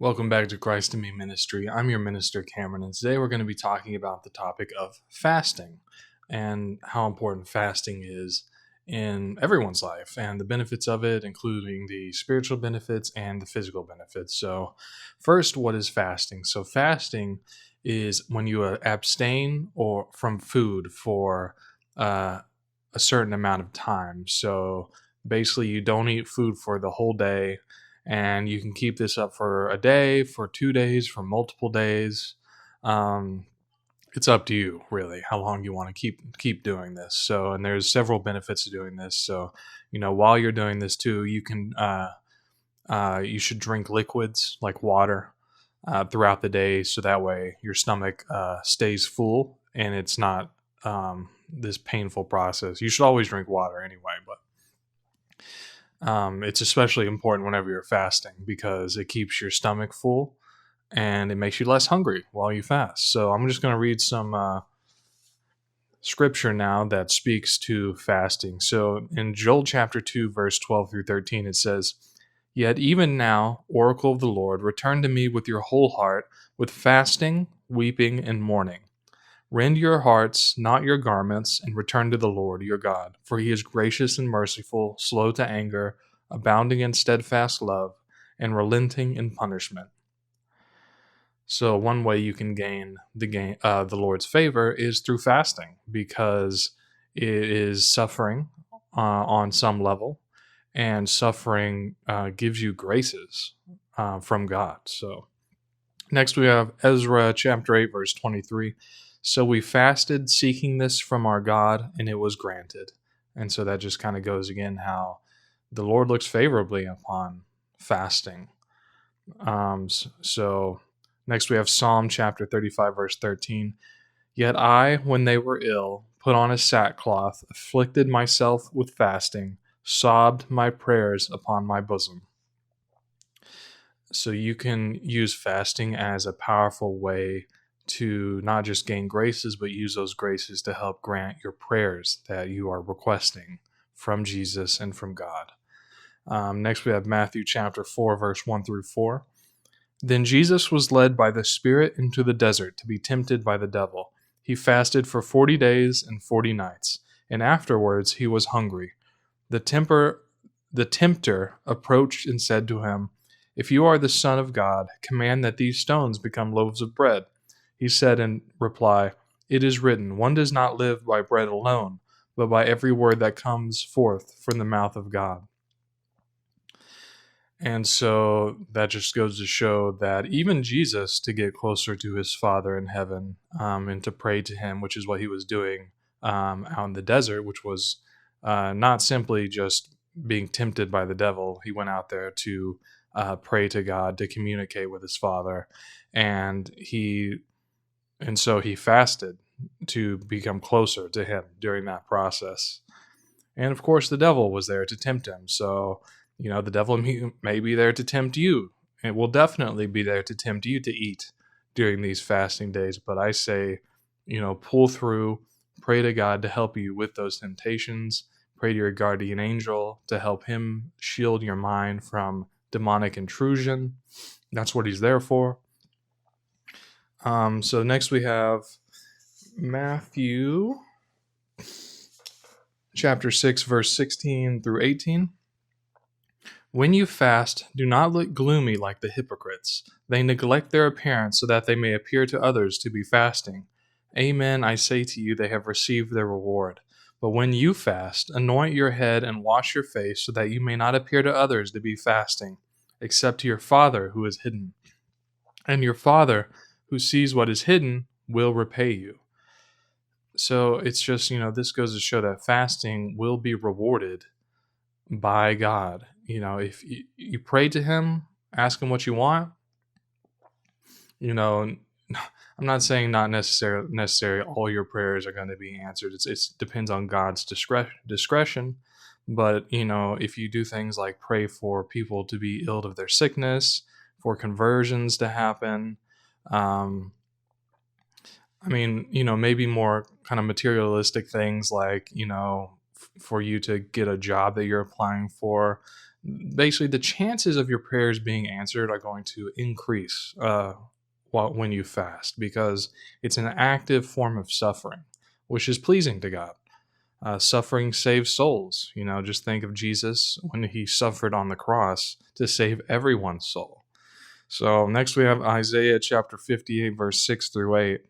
Welcome back to Christ in Me Ministry. I'm your minister, Cameron, and today we're going to be talking about the topic of fasting and how important fasting is in everyone's life and the benefits of it, including the spiritual benefits and the physical benefits. So, first, what is fasting? So, fasting is when you abstain or from food for a certain amount of time. So, basically, you don't eat food for the whole day and you can keep this up for a day, for 2 days, for multiple days. Um, it's up to you, really, how long you want to keep doing this. So, and there's several benefits to doing this. So, while you're doing this too, you should drink liquids like water throughout the day, so that way your stomach stays full and it's not this painful process. You should always drink water anyway, but it's especially important whenever you're fasting because it keeps your stomach full and it makes you less hungry while you fast. So I'm just going to read some scripture now that speaks to fasting. So in Joel chapter 2, verse 12 through 13, it says, "Yet even now, oracle of the Lord, return to me with your whole heart, with fasting, weeping, and mourning. Rend your hearts, not your garments, and return to the Lord your God, for he is gracious and merciful, slow to anger, abounding in steadfast love, and relenting in punishment." So one way you can gain the Lord's favor is through fasting, because it is suffering on some level, and suffering gives you graces from God. So next we have Ezra chapter 8, verse 23. "So we fasted, seeking this from our God, and it was granted." And so that just kind of goes again how the Lord looks favorably upon fasting. So next we have Psalm chapter 35, verse 13. "Yet I, when they were ill, put on a sackcloth, afflicted myself with fasting, sobbed my prayers upon my bosom." So you can use fasting as a powerful way to not just gain graces, but use those graces to help grant your prayers that you are requesting from Jesus and from God. Next, we have Matthew chapter 4, verse 1 through 4. "Then Jesus was led by the Spirit into the desert to be tempted by the devil. He fasted for 40 days and 40 nights, and afterwards he was hungry. The tempter approached and said to him, 'If you are the Son of God, command that these stones become loaves of bread.' He said in reply, 'It is written, one does not live by bread alone, but by every word that comes forth from the mouth of God.'" And so that just goes to show that even Jesus, to get closer to his Father in heaven and to pray to him, which is what he was doing out in the desert, which was not simply just being tempted by the devil. He went out there to pray to God, to communicate with his Father, and so he fasted to become closer to him during that process. And of course, the devil was there to tempt him. So, the devil may be there to tempt you. It will definitely be there to tempt you to eat during these fasting days. But I say, pull through, pray to God to help you with those temptations. Pray to your guardian angel to help him shield your mind from demonic intrusion. That's what he's there for. So next we have Matthew chapter 6, verse 16 through 18. "When you fast, do not look gloomy like the hypocrites. They neglect their appearance so that they may appear to others to be fasting. Amen, I say to you, they have received their reward. But when you fast, anoint your head and wash your face so that you may not appear to others to be fasting, except to your Father who is hidden. And your Father who sees what is hidden will repay you." So it's just, this goes to show that fasting will be rewarded by God. If you pray to him, ask him what you want, I'm not saying not necessarily all your prayers are going to be answered. It depends on God's discretion. But, if you do things like pray for people to be healed of their sickness, for conversions to happen, maybe more kind of materialistic things like, for you to get a job that you're applying for, basically the chances of your prayers being answered are going to increase when you fast, because it's an active form of suffering, which is pleasing to God. Suffering saves souls. Just think of Jesus when he suffered on the cross to save everyone's soul. So next we have Isaiah chapter 58, verse 6 through 8.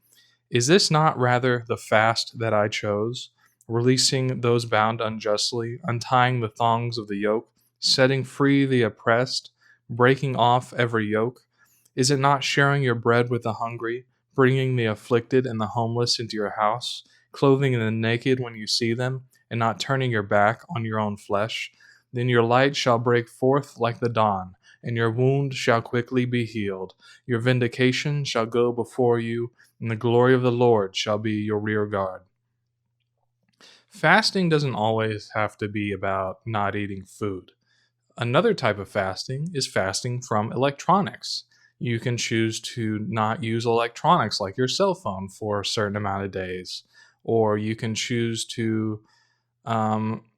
Is this not rather the fast that I chose, releasing those bound unjustly, untying the thongs of the yoke, setting free the oppressed, breaking off every yoke? Is it not sharing your bread with the hungry, bringing the afflicted and the homeless into your house, clothing the naked when you see them, and not turning your back on your own flesh? Then your light shall break forth like the dawn, and your wound shall quickly be healed. Your vindication shall go before you, and the glory of the Lord shall be your rear guard. Fasting doesn't always have to be about not eating food. Another type of fasting is fasting from electronics. You can choose to not use electronics like your cell phone for a certain amount of days, or you can choose to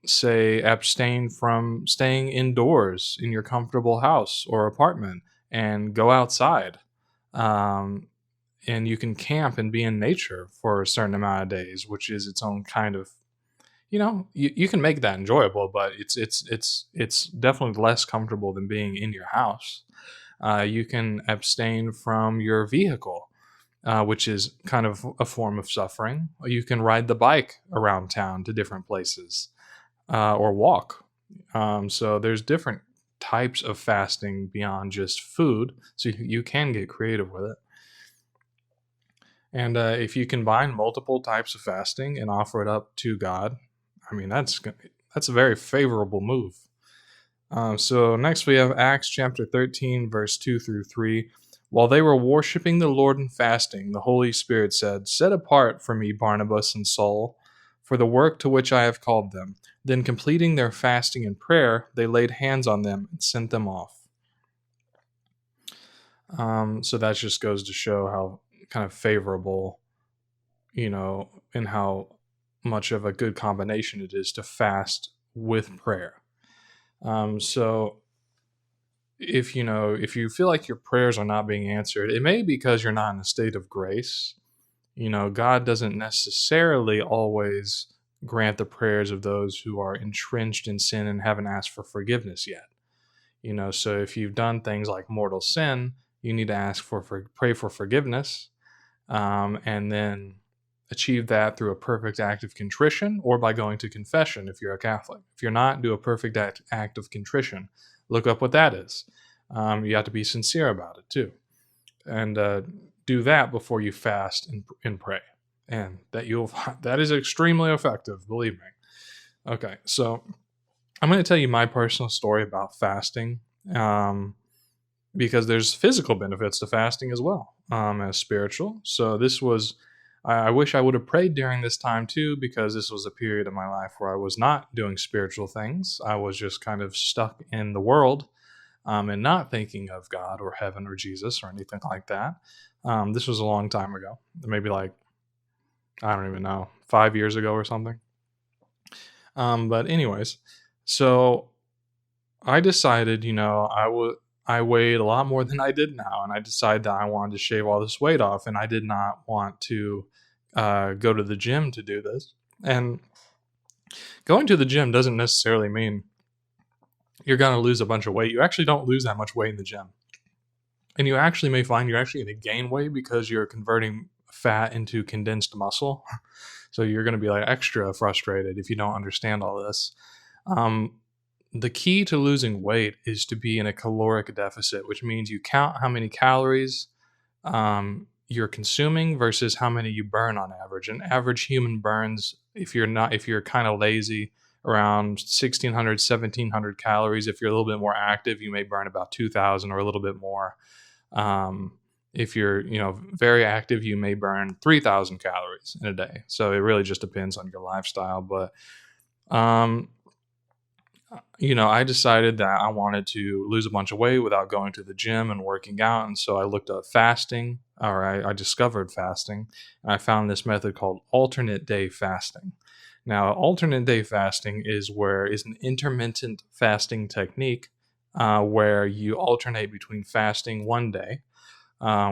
say abstain from staying indoors in your comfortable house or apartment and go outside. And you can camp and be in nature for a certain amount of days, which is its own kind of, you can make that enjoyable, but it's definitely less comfortable than being in your house. You can abstain from your vehicle, which is kind of a form of suffering. You can ride the bike around town to different places, or walk. So there's different types of fasting beyond just food, so you can get creative with it. And if you combine multiple types of fasting and offer it up to God, that's a very favorable move. So next we have Acts chapter 13, verse 2 through 3. While they were worshiping the Lord and fasting, the Holy Spirit said, "Set apart for me Barnabas and Saul for the work to which I have called them." Then, completing their fasting and prayer, they laid hands on them and sent them off. So that just goes to show how kind of favorable, and how much of a good combination it is to fast with prayer. So if you feel like your prayers are not being answered, it may be because you're not in a state of grace. God doesn't necessarily always grant the prayers of those who are entrenched in sin and haven't asked for forgiveness yet. So if you've done things like mortal sin, you need to pray for forgiveness, and then achieve that through a perfect act of contrition, or by going to confession if you're a Catholic. If you're not, do a perfect act of contrition. Look up what that is. You have to be sincere about it too, and do that before you fast and pray, and that is extremely effective. Believe me. Okay, so I'm going to tell you my personal story about fasting, because there's physical benefits to fasting as well as spiritual. So I wish I would have prayed during this time too, because this was a period of my life where I was not doing spiritual things. I was just kind of stuck in the world, and not thinking of God or heaven or Jesus or anything like that. This was a long time ago, maybe like, I don't even know, 5 years ago or something. But anyways, so I decided, I weighed a lot more than I did now, and I decided that I wanted to shave all this weight off, and I did not want to go to the gym to do this. And going to the gym doesn't necessarily mean you're going to lose a bunch of weight. You actually don't lose that much weight in the gym. And you actually may find you're actually going to gain weight because you're converting fat into condensed muscle. So you're going to be like extra frustrated if you don't understand all this. The key to losing weight is to be in a caloric deficit, which means you count how many calories you're consuming versus how many you burn on average. An average human burns, if you're kind of lazy, around 1,600, 1,700 calories. If you're a little bit more active, you may burn about 2,000 or a little bit more. If you're, very active, you may burn 3,000 calories in a day. So it really just depends on your lifestyle. But, I decided that I wanted to lose a bunch of weight without going to the gym and working out. And so I looked up fasting, or I discovered fasting. And I found this method called alternate day fasting. Now, alternate day fasting is an intermittent fasting technique where you alternate between fasting one day,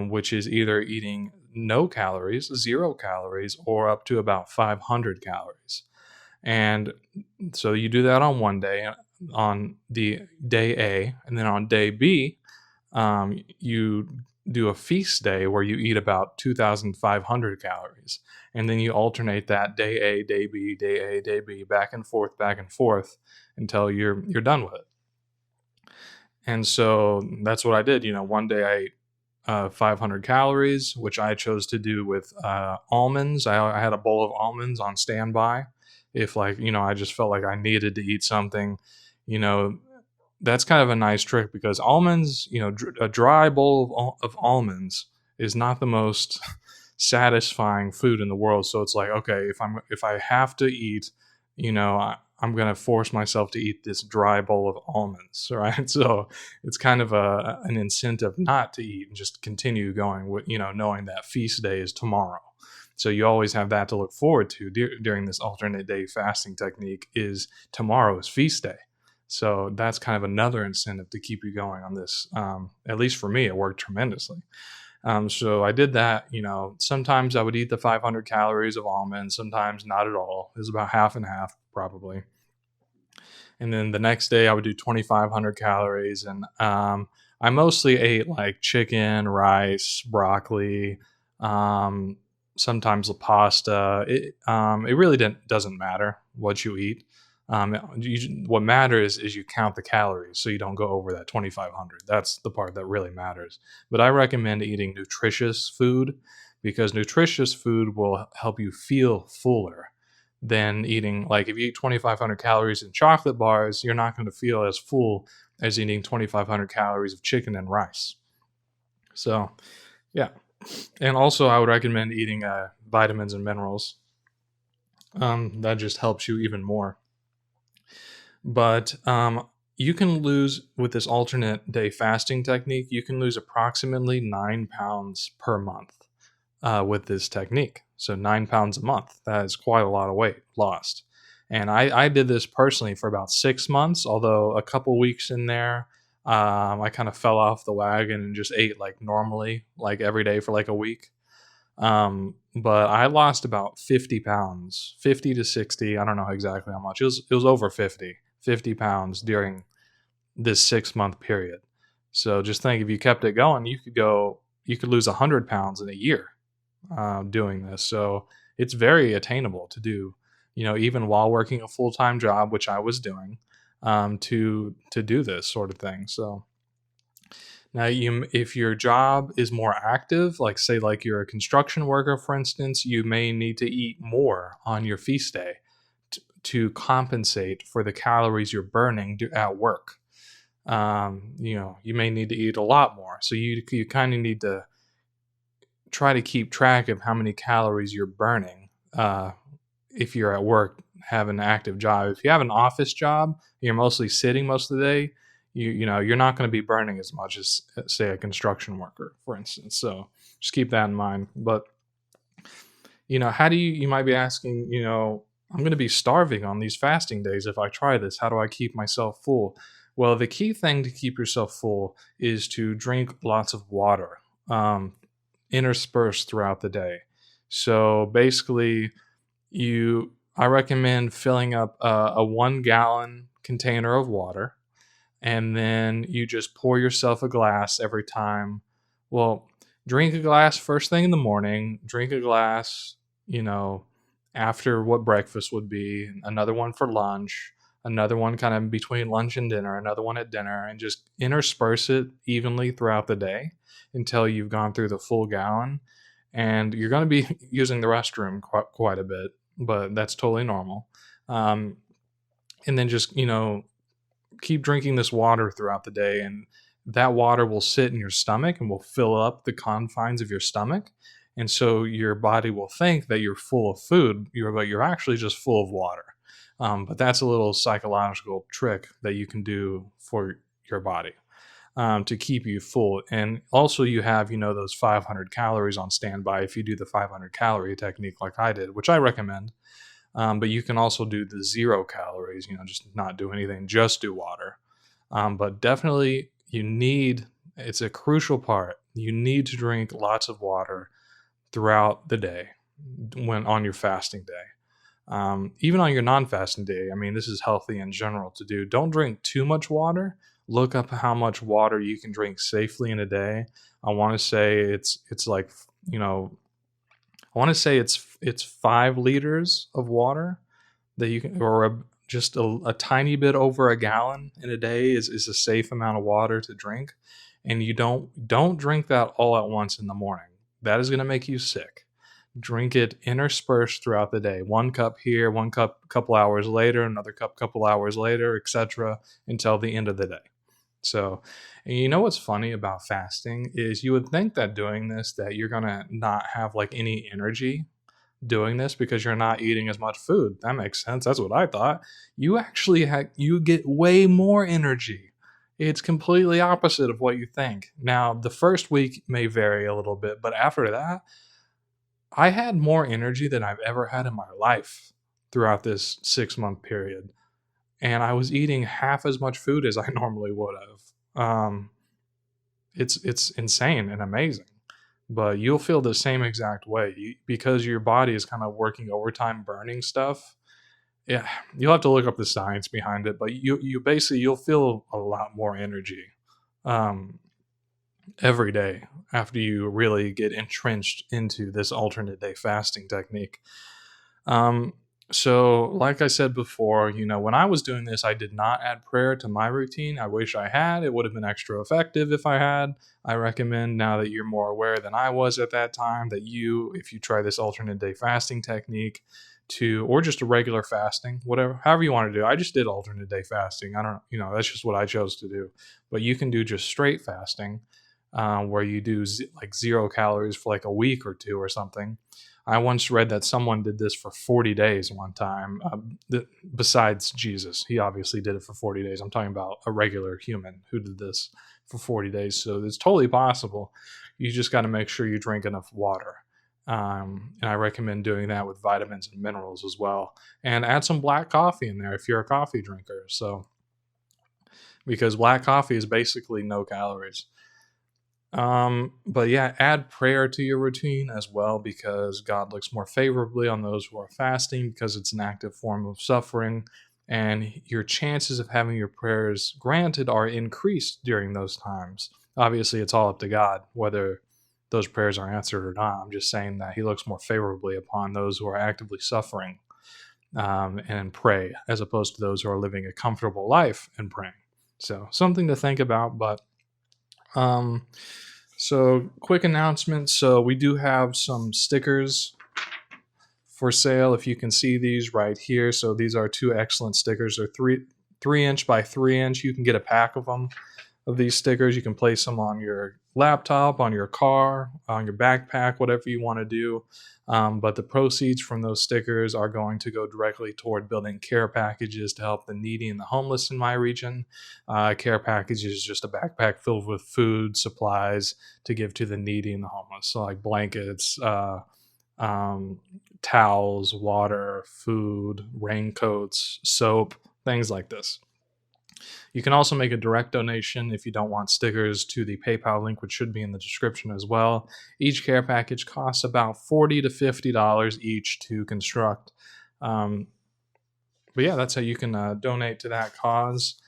which is either eating no calories, 0 calories, or up to about 500 calories. And so you do that on one day, on the day A, and then on day B, you do a feast day where you eat about 2,500 calories. And then you alternate that day A, day B, day A, day B, back and forth until you're done with it. And so that's what I did. One day I ate 500 calories, which I chose to do with almonds. I had a bowl of almonds on standby. If I just felt like I needed to eat something, you know, that's kind of a nice trick because almonds, a dry bowl of almonds is not the most satisfying food in the world. So it's like, okay, if I have to eat, I'm gonna force myself to eat this dry bowl of almonds, right? So it's kind of an incentive not to eat and just continue going with, knowing that feast day is tomorrow. So you always have that to look forward to during this alternate day fasting technique. Is tomorrow is feast day. So that's kind of another incentive to keep you going on this. At least for me, it worked tremendously. So I did that. Sometimes I would eat the 500 calories of almonds, sometimes not at all. It was about half and half, probably. And then the next day I would do 2,500 calories. And I mostly ate like chicken, rice, broccoli, um, sometimes the pasta. It really doesn't matter what you eat. What matters is you count the calories so you don't go over that 2,500. That's the part that really matters. But I recommend eating nutritious food because nutritious food will help you feel fuller than eating, like if you eat 2,500 calories in chocolate bars, you're not going to feel as full as eating 2,500 calories of chicken and rice. So, yeah. And also, I would recommend eating vitamins and minerals. That just helps you even more. But you can lose, with this alternate day fasting technique, you can lose approximately 9 pounds per month with this technique. So 9 pounds a month. That is quite a lot of weight lost. And I did this personally for about 6 months, although a couple weeks in there, I kind of fell off the wagon and just ate like normally, like every day for like a week. But I lost about 50 pounds, 50 to 60. I don't know exactly how much. It was over 50 pounds during this 6 month period. So just think, if you kept it going, you could lose 100 pounds in a year doing this. So it's very attainable to do, even while working a full time job, which I was doing, to do this sort of thing. So now, if your job is more active, like say like you're a construction worker, for instance, you may need to eat more on your feast day to compensate for the calories you're burning at work. You may need to eat a lot more. So you kind of need to try to keep track of how many calories you're burning if you're at work, have an active job. If you have an office job, you're mostly sitting most of the day, you're not going to be burning as much as say a construction worker, for instance. So just keep that in mind. But how do you might be asking, I'm going to be starving on these fasting days if I try this. How do I keep myself full? Well, the key thing to keep yourself full is to drink lots of water, interspersed throughout the day. So basically, I recommend filling up a 1 gallon container of water, and then you just pour yourself a glass every time. Well, drink a glass first thing in the morning, drink a glass, after what breakfast would be, another one for lunch, another one kind of between lunch and dinner, another one at dinner, and just intersperse it evenly throughout the day until you've gone through the full gallon. And you're going to be using the restroom quite a bit, but that's totally normal. And then just, keep drinking this water throughout the day, and that water will sit in your stomach and will fill up the confines of your stomach. And so your body will think that you're full of food, but you're actually just full of water. But that's a little psychological trick that you can do for your body to keep you full. And also you have, those 500 calories on standby if you do the 500 calorie technique like I did, which I recommend. But you can also do the 0 calories, just not do anything, just do water. But definitely, it's a crucial part. You need to drink lots of water throughout the day when on your fasting day. Even on your non-fasting day, I mean, this is healthy in general to do. Don't drink too much water. Look up how much water you can drink safely in a day. I want to say it's like I want to say it's 5 liters of water that you can, or just a tiny bit over a gallon in a day is a safe amount of water to drink. And you don't drink that all at once in the morning. That is going to make you sick. Drink it interspersed throughout the day. 1 cup here, 1 cup a couple hours later, another cup couple hours later, etc., until the end of the day. So, and you know what's funny about fasting is you would think that doing this that you're gonna not have like any energy doing this because you're not eating as much food. That makes sense. That's what I thought. You actually you get way more energy. It's completely opposite of what you think. Now, the first week may vary a little bit, but after that, I had more energy than I've ever had in my life throughout this 6-month period. And I was eating half as much food as I normally would have. It's insane and amazing. But you'll feel the same exact way because your body is kind of working overtime, burning stuff. Yeah, you'll have to look up the science behind it, but you basically you'll feel a lot more energy um, every day after you really get entrenched into this alternate day fasting technique. Um, so, like I said before, when I was doing this, I did not add prayer to my routine. I wish I had. It would have been extra effective if I had. I recommend, now that you're more aware than I was at that time, that if you try this alternate day fasting technique, or just a regular fasting, however you want to do. I just did alternate day fasting. I don't, that's just what I chose to do. But you can do just straight fasting, where you do like 0 calories for like a week or two or something. I once read that someone did this for 40 days one time, besides Jesus. He obviously did it for 40 days. I'm talking about a regular human who did this for 40 days. So it's totally possible. You just got to make sure you drink enough water. And I recommend doing that with vitamins and minerals as well. And add some black coffee in there if you're a coffee drinker. So, because black coffee is basically no calories. But yeah, add prayer to your routine as well, because God looks more favorably on those who are fasting, because it's an active form of suffering, and your chances of having your prayers granted are increased during those times. Obviously, it's all up to God whether those prayers are answered or not. I'm just saying that He looks more favorably upon those who are actively suffering and pray, as opposed to those who are living a comfortable life and praying. So, something to think about, but so quick announcement. So we do have some stickers for sale. If you can see these right here. So these are 2 excellent stickers. They're 3-inch by 3-inch. You can get a pack of them, of these stickers. You can place them on your laptop, on your car, on your backpack, whatever you want to do. But the proceeds from those stickers are going to go directly toward building care packages to help the needy and the homeless in my region. Care package is just a backpack filled with food, supplies to give to the needy and the homeless. So like blankets, towels, water, food, raincoats, soap, things like this. You can also make a direct donation if you don't want stickers to the PayPal link, which should be in the description as well. Each care package costs about $40 to $50 each to construct. But yeah, that's how you can donate to that cause.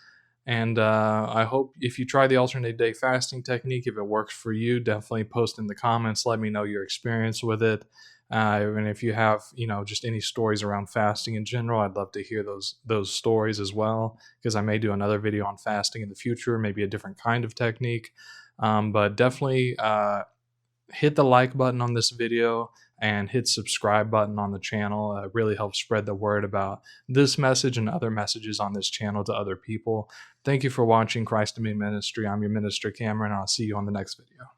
And I hope if you try the alternate day fasting technique, if it works for you, definitely post in the comments. Let me know your experience with it. And if you have, just any stories around fasting in general, I'd love to hear those stories as well, because I may do another video on fasting in the future, maybe a different kind of technique. But definitely hit the like button on this video and hit subscribe button on the channel. It really helps spread the word about this message and other messages on this channel to other people. Thank you for watching Christ in Me Ministry. I'm your minister, Cameron, and I'll see you on the next video.